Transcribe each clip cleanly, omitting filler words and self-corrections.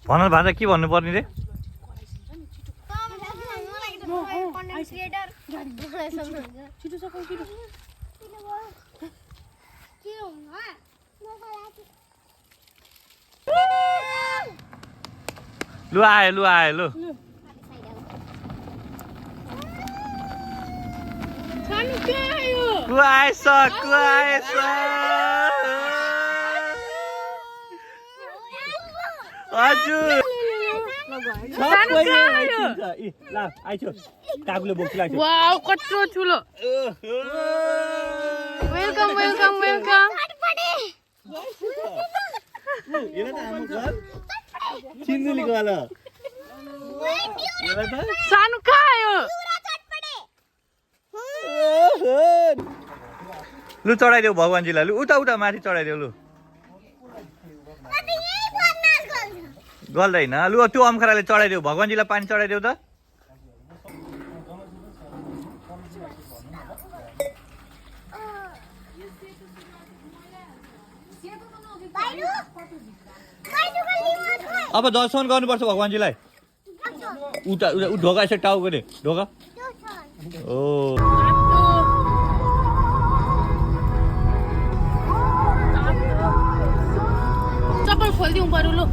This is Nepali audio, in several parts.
भन भान्जा के भन्नुपर्ने रे लु आयो लु आयो लु आएछ हजुर काकुले बोकिरहेको वाउ कत्रो ठुलो वेलकम वेलकम वेलकम चिन्दुली गल सानो कहाँ आयो लु चढाइदेऊ भगवानजीलाई लु उता उता माथि चढाइदेऊ लु गल्दैन लु त्यो अम्खराले चढाइदेऊ भगवानजीलाई पानी चढाइदेऊ त अब दर्शन गर्नुपर्छ भगवानजीलाई उता ढोका यसो टाउको दे ढोका ओ चप्पल खोलिदिउँ पर्यो लु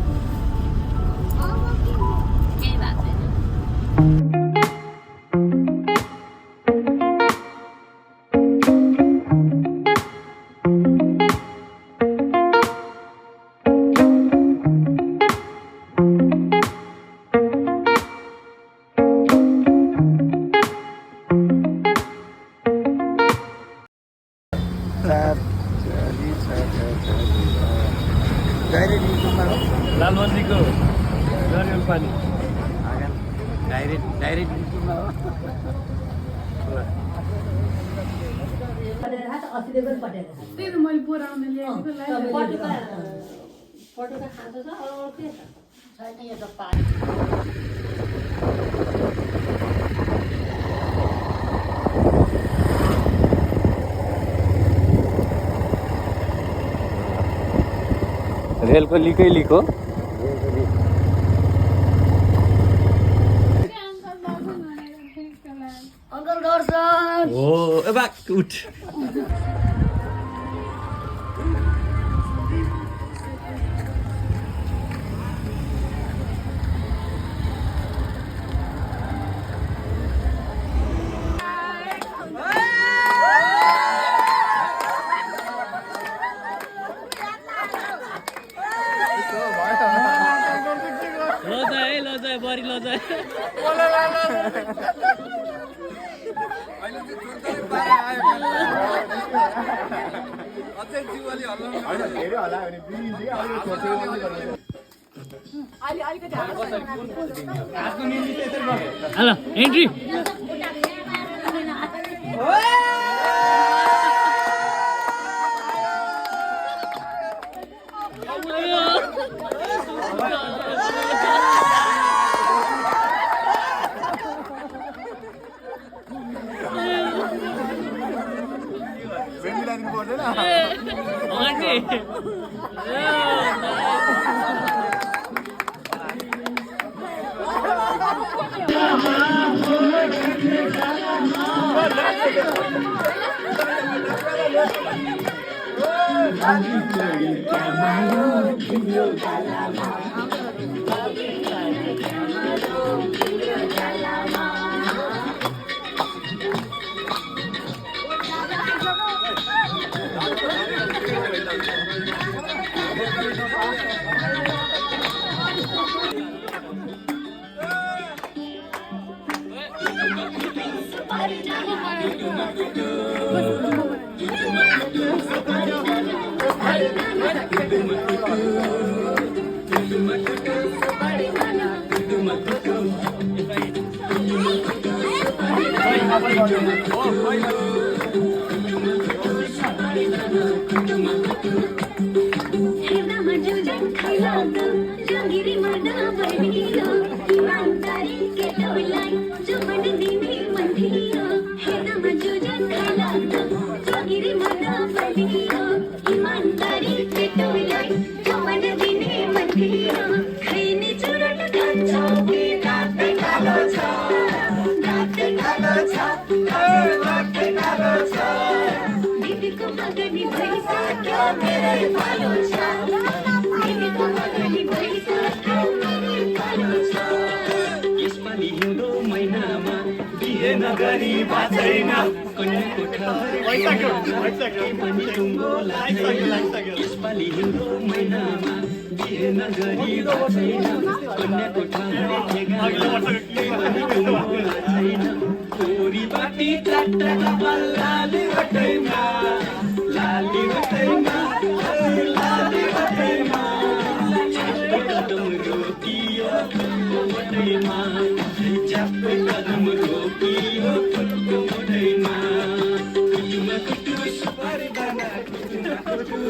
केही भएको छैन लालमन्दिरको नरिवल पानी डाइरेक्ट रेलको लिकै लिक हो ओ एबा उठ लजाए बरी लजाए हेलो एन्ट्री ईमानदारी के टोलाई जो मन दिने मन दिया खैने यसपालि हिउँदो महिनामा बिहे नगरी बाँच्दैन कन्याको ठहर पनि टुङ्गो लाग्दैन यसपालि हिउँदो महिनामा बिहे नगरी बाँच्दैन कन्याको ठहर पनि टुङ्गो लाग्दैन कोरी बाटी टाटा लाली बटैमा लाली बटैमा लाली बटैमा कदम रोकियो बटैमा चापे कदम रोकियो फुलको बटैमा कुटुमा कुटु सुपारी बना कुटुमा कुटु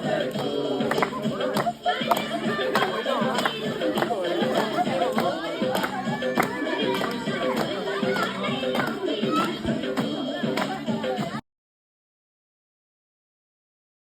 Thank you.